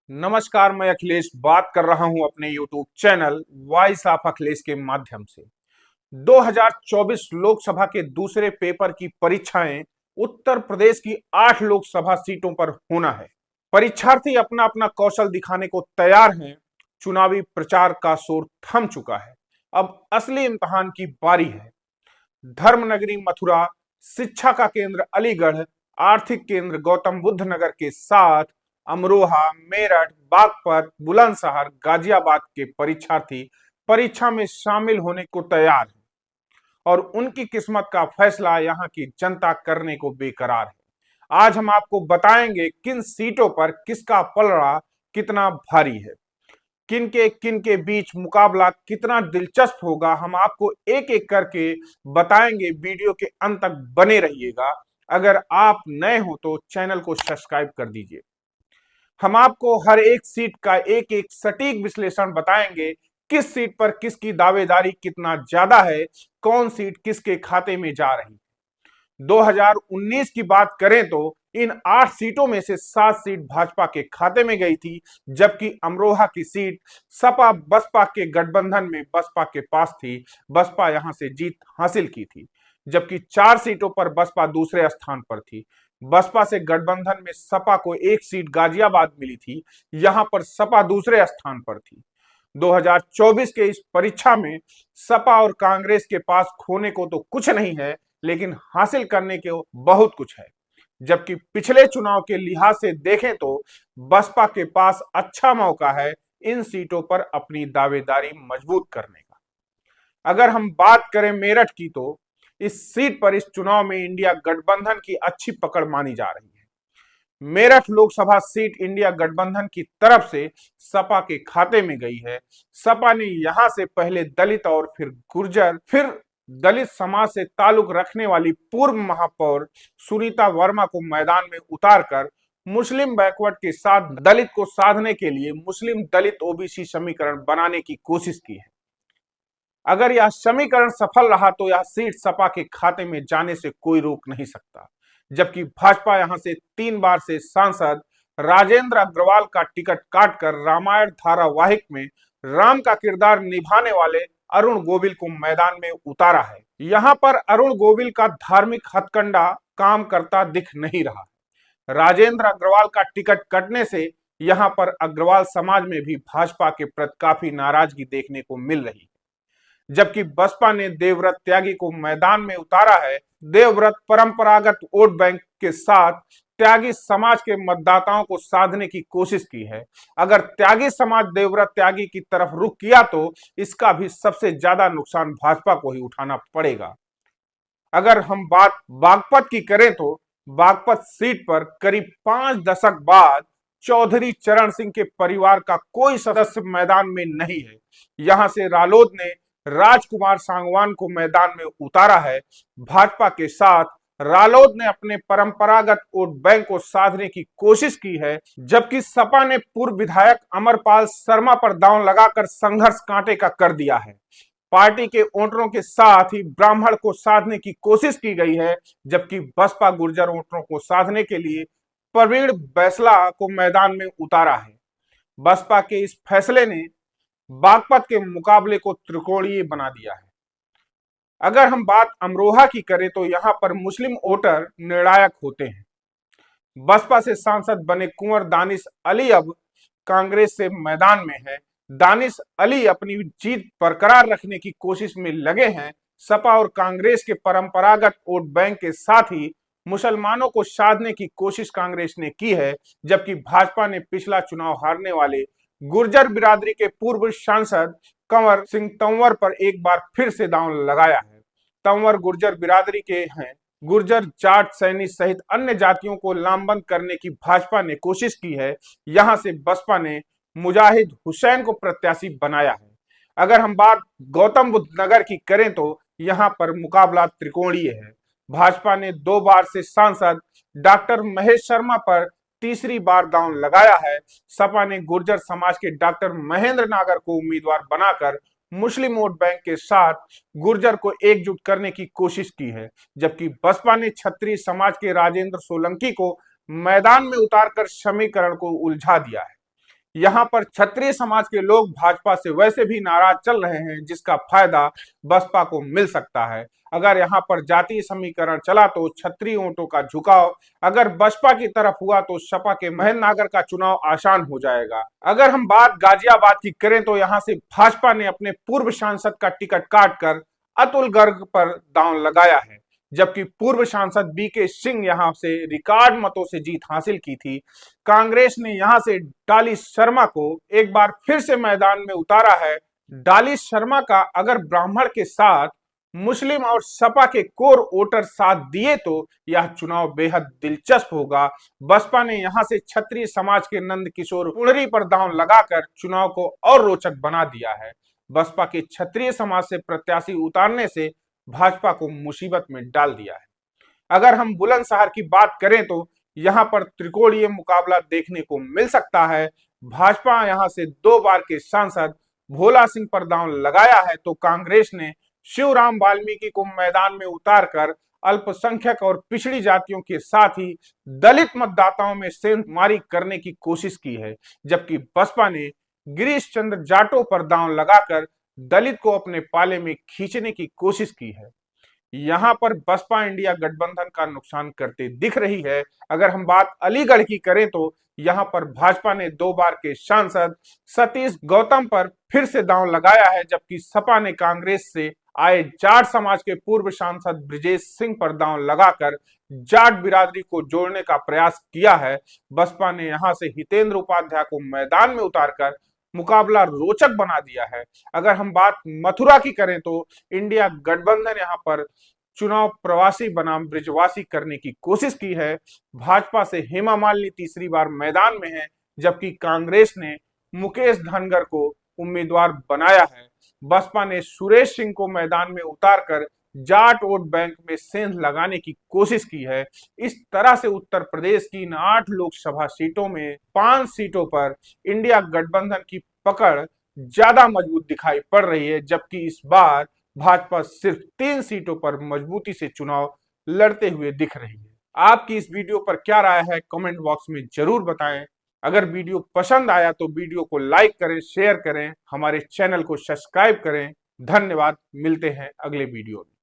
नमस्कार, मैं अखिलेश बात कर रहा हूं अपने YouTube channel voice of Akhilesh के माध्यम से। 2024 लोकसभा के दूसरे पेपर की परीक्षाएं उत्तर प्रदेश की 8 लोकसभा सीटों पर होना है। परीक्षार्थी अपना अपना कौशल दिखाने को तैयार हैं। चुनावी प्रचार का शोर थम चुका है। अब असली इम्तिहान की बारी है। धर्मनगरी मथुरा, शिक्षा का केंद्र अलीगढ़, आर्थिक केंद्र गौतम बुद्ध नगर के साथ अमरोहा, मेरठ, बागपत, बुलंदशहर, गाजियाबाद के परीक्षार्थी परीक्षा में शामिल होने को तैयार हैं और उनकी किस्मत का फैसला यहाँ की जनता करने को बेकरार है। आज हम आपको बताएंगे किन सीटों पर किसका पलड़ा कितना भारी है, किन के बीच मुकाबला कितना दिलचस्प होगा। हम आपको एक एक करके बताएंगे। वीडियो के अंत तक बने रहिएगा। अगर आप नए हो तो चैनल को सब्सक्राइब कर दीजिए। हम आपको हर एक सीट का एक एक सटीक विश्लेषण बताएंगे। किस सीट पर किसकी दावेदारी कितना ज्यादा है, कौन सीट किसके खाते में जा रही है। 2019 की बात करें तो इन 8 सीटों में से 7 सीट भाजपा के खाते में गई थी, जबकि अमरोहा की सीट सपा बसपा के गठबंधन में बसपा के पास थी। बसपा यहां से जीत हासिल की थी, जबकि 4 सीटों पर बसपा दूसरे स्थान पर थी। बसपा से गठबंधन में सपा को 1 सीट गाजियाबाद मिली थी, यहां पर सपा दूसरे स्थान पर थी। 2024 के इस परीक्षा में सपा और कांग्रेस के पास खोने को तो कुछ नहीं है, लेकिन हासिल करने के बहुत कुछ है। जबकि पिछले चुनाव के लिहाज से देखें तो बसपा के पास अच्छा मौका है इन सीटों पर अपनी दावेदारी मजबूत करने का। अगर हम बात करें मेरठ की तो इस सीट पर इस चुनाव में इंडिया गठबंधन की अच्छी पकड़ मानी जा रही है। मेरठ लोकसभा सीट इंडिया गठबंधन की तरफ से सपा के खाते में गई है। सपा ने यहां से पहले दलित और फिर गुर्जर, फिर दलित समाज से ताल्लुक रखने वाली पूर्व महापौर सुनीता वर्मा को मैदान में उतारकर मुस्लिम बैकवर्ड के साथ दलित को साधने के लिए मुस्लिम दलित ओबीसी समीकरण बनाने की कोशिश की है। अगर यह समीकरण सफल रहा तो यह सीट सपा के खाते में जाने से कोई रोक नहीं सकता। जबकि भाजपा यहां से 3 बार से सांसद राजेंद्र अग्रवाल का टिकट काटकर रामायण धारावाहिक में राम का किरदार निभाने वाले अरुण गोविल को मैदान में उतारा है। यहां पर अरुण गोविल का धार्मिक हथकंडा काम करता दिख नहीं रहा। राजेंद्र अग्रवाल का टिकट कटने से यहां पर अग्रवाल समाज में भी भाजपा के प्रति काफी नाराजगी देखने को मिल रही है। जबकि बसपा ने देवव्रत त्यागी को मैदान में उतारा है। देवव्रत परंपरागत वोट बैंक के साथ त्यागी समाज के मतदाताओं को साधने की कोशिश की है। अगर त्यागी समाज देवव्रत त्यागी की तरफ रुख किया तो इसका भी सबसे ज्यादा नुकसान भाजपा को ही उठाना पड़ेगा। अगर हम बात बागपत की करें तो बागपत सीट पर करीब 5 दशक बाद चौधरी चरण सिंह के परिवार का कोई सदस्य मैदान में नहीं है। यहां से रालोद ने राजकुमार सांगवान को मैदान में उतारा है। भाजपा के साथ रालोद ने अपने परंपरागत वोट बैंक को साधने की कोशिश की है, जबकि सपा ने पूर्व विधायक अमरपाल शर्मा पर दांव लगाकर संघर्ष कांटे का कर दिया है। पार्टी के वोटरों के साथ ही ब्राह्मण को साधने की कोशिश की गई है, जबकि बसपा गुर्जर वोटरों को साधने के लिए प्रवीण बैसला को मैदान में उतारा है। बसपा के इस फैसले ने बागपत के मुकाबले को त्रिकोणीय बना दिया है। अगर हम बात अमरोहा की करें तो यहां पर मुस्लिम वोटर निर्णायक होते हैं। बसपा से सांसद बने कुंवर दानिश अली अब कांग्रेस से मैदान में है। दानिश अली अपनी जीत बरकरार रखने की कोशिश में लगे हैं। सपा और कांग्रेस के परंपरागत वोट बैंक के साथ ही मुसलमानों को साधने की कोशिश कांग्रेस ने की है, जबकि भाजपा ने पिछला चुनाव हारने वाले गुर्जर बिरादरी के पूर्व सांसद कंवर सिंह तंवर पर एक बार फिर से दांव लगाया है। तंवर गुर्जर बिरादरी के हैं। गुर्जर, जाट, सैनी सहित अन्य जातियों को लामबंद करने की भाजपा ने कोशिश की है। यहां से बसपा ने मुजाहिद हुसैन को प्रत्याशी बनाया है। अगर हम बात गौतम बुद्ध नगर की करें तो यहां पर मुकाबला त्रिकोणीय है। भाजपा ने 2 बार से सांसद डॉक्टर महेश शर्मा पर तीसरी बार दांव लगाया है। सपा ने गुर्जर समाज के डॉक्टर महेंद्र नागर को उम्मीदवार बनाकर मुस्लिम वोट बैंक के साथ गुर्जर को एकजुट करने की कोशिश की है, जबकि बसपा ने क्षत्रिय समाज के राजेंद्र सोलंकी को मैदान में उतारकर समीकरण को उलझा दिया है। यहाँ पर क्षत्रिय समाज के लोग भाजपा से वैसे भी नाराज चल रहे हैं, जिसका फायदा बसपा को मिल सकता है। अगर यहाँ पर जातीय समीकरण चला तो क्षत्रिय वोटों का झुकाव अगर बसपा की तरफ हुआ तो सपा के महेंद्र नागर का चुनाव आसान हो जाएगा। अगर हम बात गाजियाबाद की करें तो यहाँ से भाजपा ने अपने पूर्व सांसद का टिकट काटकर अतुल गर्ग पर दांव लगाया है, जबकि पूर्व सांसद बीके सिंह यहां से रिकॉर्ड मतों से जीत हासिल की थी। कांग्रेस ने यहां से डाली शर्मा को एक बार फिर से मैदान में उतारा है। डाली शर्मा का अगर ब्राह्मण के साथ मुस्लिम और सपा के कोर वोटर साथ दिए तो यह चुनाव बेहद दिलचस्प होगा। बसपा ने यहां से क्षत्रिय समाज के नंद किशोर पुनरी पर दांव लगाकर चुनाव को और रोचक बना दिया है। बसपा के क्षत्रिय समाज से प्रत्याशी उतारने से भाजपा को मुसीबत में डाल दिया है। अगर हम बुलंदशहर की बात करें तो यहां पर त्रिकोणीय मुकाबला देखने को मिल सकता है। भाजपा यहां से 2 बार के सांसद भोला सिंह पर दांव लगाया है, तो कांग्रेस ने शिवराम वाल्मीकि को मैदान में उतारकर अल्पसंख्यक और पिछड़ी जातियों के साथ ही दलित मतदाताओं में सेंधमारी करने की कोशिश की है, जबकि बसपा ने गिरीश चंद्र जाटों पर दांव लगाकर दलित को अपने पाले में खींचने की कोशिश की है। यहां पर बसपा इंडिया गठबंधन का नुकसान करते दिख रही है। अगर हम बात अलीगढ़ की करें तो यहां पर भाजपा ने 2 बार के सांसद सतीश गौतम पर फिर से दांव लगाया है, जबकि सपा ने कांग्रेस से आए जाट समाज के पूर्व सांसद ब्रिजेश सिंह पर दांव लगाकर जाट बिरादरी को जोड़ने का प्रयास किया है। बसपा ने यहां से हितेंद्र उपाध्याय को मैदान में उतारकर मुकाबला रोचक बना दिया है। अगर हम बात मथुरा की करें तो इंडिया गठबंधन यहां पर चुनाव प्रवासी बनाम ब्रिजवासी करने की कोशिश की है। भाजपा से हेमा मालिनी तीसरी बार मैदान में है, जबकि कांग्रेस ने मुकेश धनगर को उम्मीदवार बनाया है। बसपा ने सुरेश सिंह को मैदान में उतारकर जाट वोट बैंक में सेंध लगाने की कोशिश की है। इस तरह से उत्तर प्रदेश की इन 8 लोकसभा सीटों में 5 सीटों पर इंडिया गठबंधन की पकड़ ज्यादा मजबूत दिखाई पड़ रही है, जबकि इस बार भाजपा सिर्फ 3 सीटों पर मजबूती से चुनाव लड़ते हुए दिख रही है। आपकी इस वीडियो पर क्या राय है, कमेंट बॉक्स में जरूर बताएं। अगर वीडियो पसंद आया तो वीडियो को लाइक करें, शेयर करें, हमारे चैनल को सब्सक्राइब करें। धन्यवाद, मिलते हैं अगले वीडियो में।